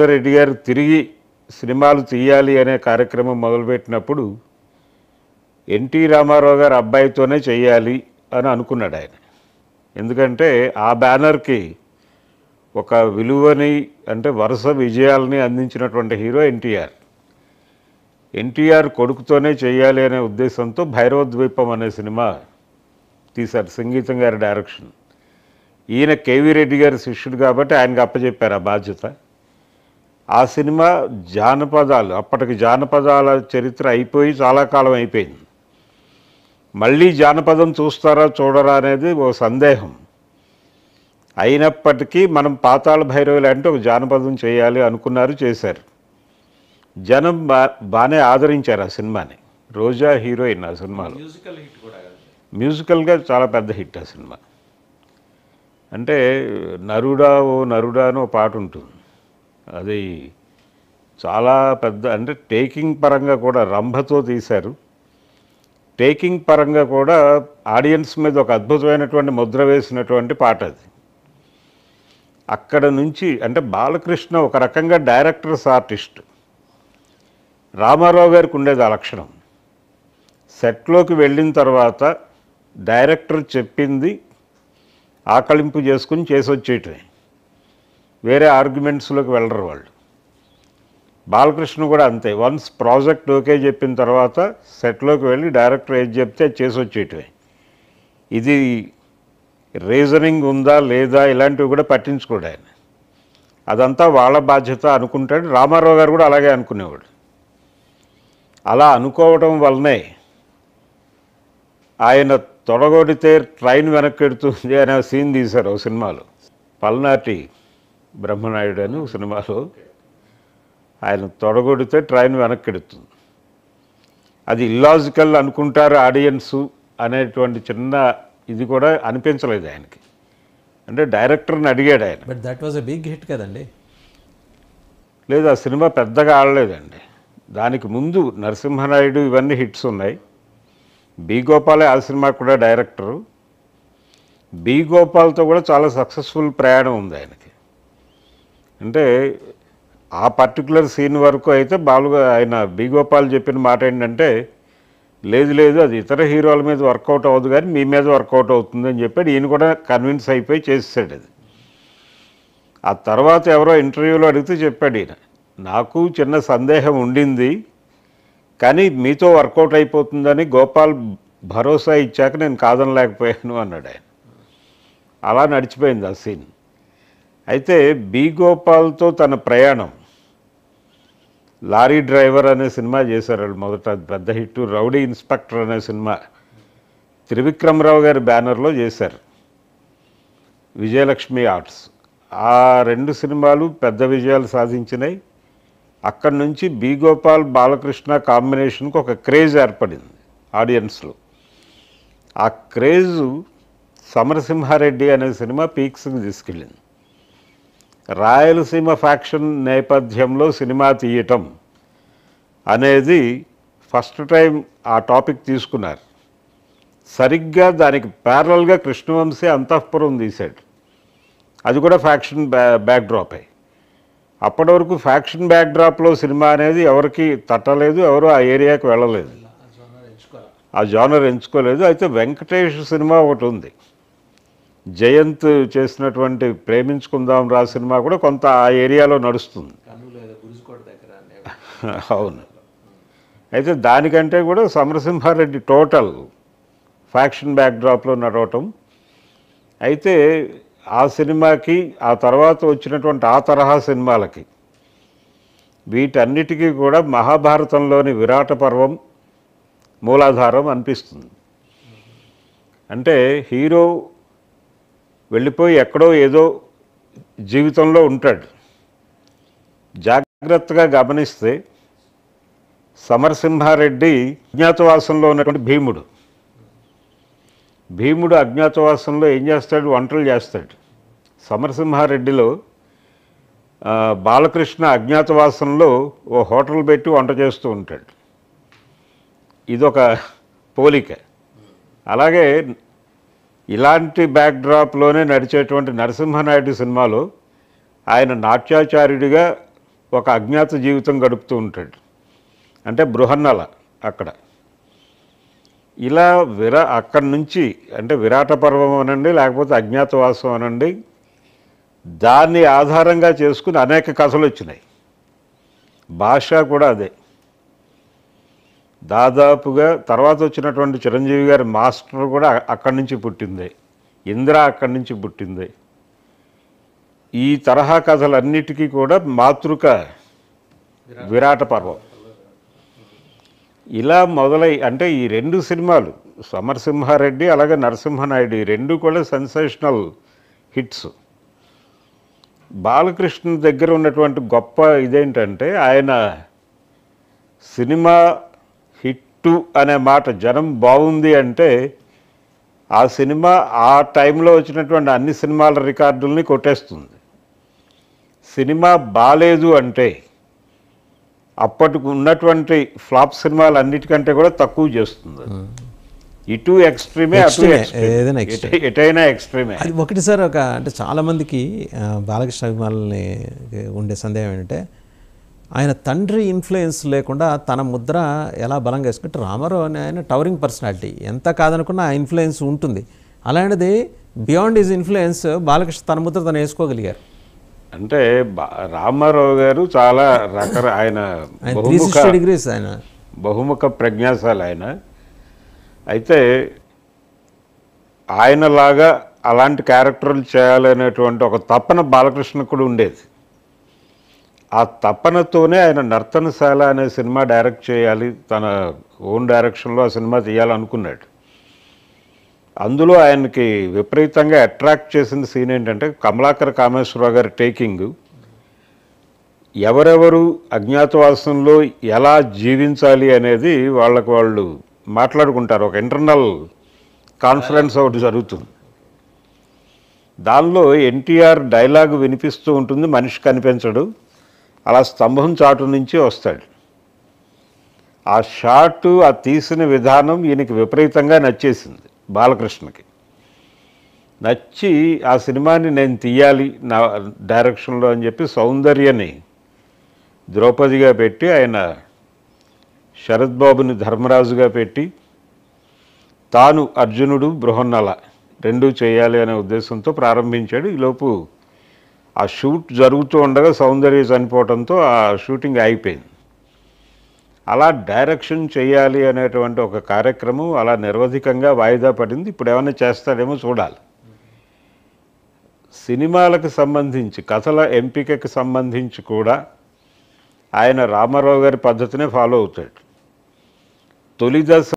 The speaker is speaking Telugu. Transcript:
రెడ్డి గారు తిరిగి సినిమాలు తీయాలి అనే కార్యక్రమం మొదలుపెట్టినప్పుడు ఎన్టీ రామారావు గారు అబ్బాయితోనే చేయాలి అని అనుకున్నాడు ఆయన. ఎందుకంటే ఆ బ్యానర్కి ఒక విలువని అంటే వరుస విజయాలని అందించినటువంటి హీరో ఎన్టీఆర్. ఎన్టీఆర్ కొడుకుతోనే చేయాలి అనే ఉద్దేశంతో భైరవ ద్వీపం అనే సినిమా తీశారు, సంగీతం గారి డైరెక్షన్. ఈయన కేవీ రెడ్డి గారి శిష్యుడు కాబట్టి ఆయనకు అప్పచెప్పారు ఆ బాధ్యత. ఆ సినిమా జానపదాలు, అప్పటికి జానపదాల చరిత్ర అయిపోయి చాలా కాలం అయిపోయింది. మళ్ళీ జానపదం చూస్తారా చూడరా అనేది ఓ సందేహం. అయినప్పటికీ మనం పాతాళ భైరవి లాంటి ఒక జానపదం చేయాలి అనుకున్నారు, చేశారు. జనం బాగానే ఆదరించారు ఆ సినిమాని. రోజా హీరోయిన్ ఆ సినిమాలో. మ్యూజికల్గా చాలా పెద్ద హిట్ ఆ సినిమా. అంటే నరుడా ఓ నరుడా అని ఒక పాట ఉంటుంది, అది చాలా పెద్ద, అంటే టేకింగ్ పరంగా కూడా రంభతో తీశారు. టేకింగ్ పరంగా కూడా ఆడియన్స్ మీద ఒక అద్భుతమైనటువంటి ముద్ర వేసినటువంటి పాట అది. అక్కడ నుంచి అంటే బాలకృష్ణ ఒక రకంగా డైరెక్టర్స్ ఆర్టిస్ట్. రామారావు గారికి ఉండేది ఆ లక్షణం. సెట్లోకి వెళ్ళిన తర్వాత డైరెక్టర్ చెప్పింది ఆకలింపు చేసుకుని చేసి వచ్చేయటమే, వేరే ఆర్గ్యుమెంట్స్లోకి వెళ్ళరు వాళ్ళు. బాలకృష్ణ కూడా అంతే. వన్స్ ప్రాజెక్ట్ ఓకే చెప్పిన తర్వాత సెట్లోకి వెళ్ళి డైరెక్టర్ ఏది చెప్తే అది చేసి వచ్చేయటమే. ఇది రీజనింగ్ ఉందా లేదా ఇలాంటివి కూడా పట్టించుకోడు ఆయన. అదంతా వాళ్ళ బాధ్యత అనుకుంటాడు. రామారావు గారు కూడా అలాగే అనుకునేవాడు. అలా అనుకోవడం వల్లనే ఆయన తొడగొడితే ట్రైన్ వెనక్కెడుతుంది అనే సీన్ తీశారు ఒక సినిమాలో. పల్నాటి బ్రహ్మనాయుడు అని ఒక సినిమాలో ఆయన తొడగొడితే ట్రైన్ వెనక్కెడుతుంది. అది ఇల్లాజికల్ అనుకుంటారు ఆడియన్సు అనేటువంటి చిన్న ఇది కూడా అనిపించలేదు ఆయనకి. అంటే డైరెక్టర్ని అడిగాడు ఆయన. But that was a big hit కదండి. లేదు, ఆ సినిమా పెద్దగా ఆడలేదండి. దానికి ముందు నరసింహనాయుడు ఇవన్నీ హిట్స్ ఉన్నాయి. బి గోపాలే ఆ సినిమా కూడా డైరెక్టరు. బి గోపాల్తో కూడా చాలా సక్సెస్ఫుల్ ప్రయాణం ఉంది ఆయనకి. అంటే ఆ పర్టికులర్ సీన్ వరకు అయితే ఆయన బి గోపాల్ చెప్పిన మాట ఏంటంటే, లేదు లేదు అది ఇతర హీరోల మీద వర్కౌట్ అవ్వదు కానీ మీ మీద వర్కౌట్ అవుతుంది అని చెప్పాడు. ఈయన కూడా కన్విన్స్ అయిపోయి చేసేసాడు అది. ఆ తర్వాత ఎవరో ఇంటర్వ్యూలో అడిగితే చెప్పాడు ఈయన, నాకు చిన్న సందేహం ఉండింది కానీ మీతో వర్కౌట్ అయిపోతుందని గోపాల్ భరోసా ఇచ్చాక నేను కాదనలేకపోయాను అన్నాడు ఆయన. అలా నడిచిపోయింది ఆ సీన్. అయితే బి గోపాల్తో తన ప్రయాణం, లారీ డ్రైవర్ అనే సినిమా చేశారు వాళ్ళు మొదట, పెద్ద హిట్. రౌడీ ఇన్స్పెక్టర్ అనే సినిమా త్రివిక్రమరావు గారి బ్యానర్లో చేశారు, విజయలక్ష్మి ఆర్ట్స్. ఆ రెండు సినిమాలు పెద్ద విజయాలు సాధించినాయి. అక్కడి నుంచి బి గోపాల్ బాలకృష్ణ కాంబినేషన్కి ఒక క్రేజ్ ఏర్పడింది ఆడియన్స్లో. ఆ క్రేజు సమరసింహారెడ్డి అనే సినిమా పీక్స్కి తీసుకెళ్ళింది. రాయలసీమ ఫ్యాక్షన్ నేపథ్యంలో సినిమా తీయటం అనేది ఫస్ట్ టైం ఆ టాపిక్ తీసుకున్నారు. సరిగ్గా దానికి ప్యారలల్గా కృష్ణవంశీ అంతఃపురం తీశాడు. అది కూడా ఫ్యాక్షన్ బ్యాక్డ్రాపే. అప్పటి వరకు ఫ్యాక్షన్ బ్యాక్డ్రాప్లో సినిమా అనేది ఎవరికి తట్టలేదు, ఎవరు ఆ ఏరియాకి వెళ్ళలేదు, ఆ జానర్ ఎంచుకోలేదు. అయితే వెంకటేష్ సినిమా ఒకటి ఉంది, జయంత్ చేసినటువంటి ప్రేమించుకుందాం రా సినిమా కూడా కొంత ఆ ఏరియాలో నడుస్తుంది. అవును. అయితే దానికంటే కూడా సమరసింహారెడ్డి టోటల్ ఫ్యాక్షన్ బ్యాక్డ్రాప్లో నడవటం. అయితే ఆ సినిమాకి ఆ తర్వాత వచ్చినటువంటి ఆ తరహా సినిమాలకి వీటన్నిటికీ కూడా మహాభారతంలోని విరాట పర్వం మూలాధారం అనిపిస్తుంది. అంటే హీరో వెళ్ళిపోయి ఎక్కడో ఏదో జీవితంలో ఉంటాడు. జాగ్రత్తగా గమనిస్తే సమరసింహారెడ్డి అజ్ఞాతవాసంలో ఉన్నటువంటి భీముడు అజ్ఞాతవాసంలో ఏం చేస్తాడు, వంటలు చేస్తాడు. సమరసింహారెడ్డిలో బాలకృష్ణ అజ్ఞాతవాసంలో ఓ హోటల్ పెట్టి వంట చేస్తూ ఉంటాడు. ఇదొక పోలిక. అలాగే ఇలాంటి బ్యాక్డ్రాప్లోనే నడిచేటువంటి నరసింహనాయుడు సినిమాలో ఆయన నాట్యాచార్యుడిగా ఒక అజ్ఞాత జీవితం గడుపుతూ ఉంటాడు. అంటే బృహన్నల అక్కడ. ఇలా అక్కడి నుంచి అంటే విరాట పర్వం అనండి, లేకపోతే అజ్ఞాతవాసం అనండి, దాన్ని ఆధారంగా చేసుకుని అనేక కథలు వచ్చినాయి. భాష కూడా అదే. దాదాపుగా తర్వాత వచ్చినటువంటి చిరంజీవి గారి మాస్టర్ కూడా అక్కడి నుంచి పుట్టింది, ఇంద్ర అక్కడి నుంచి పుట్టింది. ఈ తరహా కథలన్నిటికీ కూడా మాతృక విరాట పర్వం. ఇలా మొదలై అంటే ఈ 2 సినిమాలు సమరసింహారెడ్డి అలాగే నరసింహనాయుడు ఈ 2 కూడా సెన్సేషనల్ హిట్స్. బాలకృష్ణ దగ్గర ఉన్నటువంటి గొప్ప ఇదేంటంటే ఆయన సినిమా హిట్టు అనే మాట జనం బాగుంది అంటే ఆ సినిమా ఆ టైంలో వచ్చినటువంటి అన్ని సినిమాల రికార్డుల్ని కొట్టేస్తుంది. సినిమా బాలేదు అంటే అప్పటికి ఉన్నటువంటి ఫ్లాప్ సినిమాలు అన్నిటికంటే కూడా తక్కువ చేస్తుంది. ఇటు ఎక్స్ట్రీమే, అటు ఎటైనా ఎక్స్ట్రీమే. అది ఒకటి సార్. అంటే చాలామందికి బాలకృష్ణ అభిమానులని ఉండే సందేహం ఏంటంటే ఆయన తండ్రి ఇన్ఫ్లుయెన్స్ లేకుండా తన ముద్ర ఎలా బలంగా వేసుకుంటే రామారావు అనే ఆయన టవరింగ్ పర్సనాలిటీ, ఎంత కాదనుకున్నా ఆ ఇన్ఫ్లుయెన్స్ ఉంటుంది. అలాంటిది బియాండ్ హిజ్ ఇన్ఫ్లుయెన్స్ బాలకృష్ణ తన ముద్ర తను వేసుకోగలిగారు. అంటే రామారావు గారు చాలా ఆయన బహుముఖ ప్రజ్ఞాశాలి ఆయన. అయితే ఆయనలాగా అలాంటి క్యారెక్టర్లు చేయాలనేటువంటి ఒక తపన బాలకృష్ణ కూడా ఉండేది. ఆ తపనతోనే ఆయన నర్తనశాల అనే సినిమా డైరెక్ట్ చేయాలి, తన ఓన్ డైరెక్షన్లో ఆ సినిమా తీయాలనుకున్నాడు. అందులో ఆయనకి విపరీతంగా అట్రాక్ట్ చేసిన సీన్ ఏంటంటే కమలాకర కామేశ్వరరావు గారి టేకింగ్. ఎవరెవరు అజ్ఞాతవాసంలో ఎలా జీవించాలి అనేది వాళ్ళు మాట్లాడుకుంటారు. ఒక ఇంటర్నల్ కాన్ఫరెన్స్ ఒకటి జరుగుతుంది. దానిలో ఎన్టీఆర్ డైలాగ్ వినిపిస్తూ ఉంటుంది, మనిషి కనిపించడు, అలా స్తంభం చాటు నుంచి వస్తాడు. ఆ షాటు, ఆ తీసిన విధానం ఈయనకి విపరీతంగా నచ్చేసింది బాలకృష్ణకి. నచ్చి ఆ సినిమాని నేను తీయాలి నా డైరెక్షన్లో అని చెప్పి సౌందర్యని ద్రౌపదిగా పెట్టి, ఆయన శరత్ బాబుని ధర్మరాజుగా పెట్టి, తాను అర్జునుడు బృహన్నల 2 చేయాలి అనే ఉద్దేశంతో ప్రారంభించాడు. ఈలోపు ఆ షూట్ జరుగుతూ ఉండగా సౌందర్య చనిపోవడంతో ఆ షూటింగ్ అయిపోయింది. అలా డైరెక్షన్ చేయాలి అనేటువంటి ఒక కార్యక్రమం అలా నిరవధికంగా వాయిదా పడింది. ఇప్పుడు ఏమైనా చేస్తాడేమో చూడాలి. సినిమాలకు సంబంధించి కథల ఎంపికకి సంబంధించి కూడా ఆయన రామారావు గారి పద్ధతినే ఫాలో అవుతాడు. తొలి దశ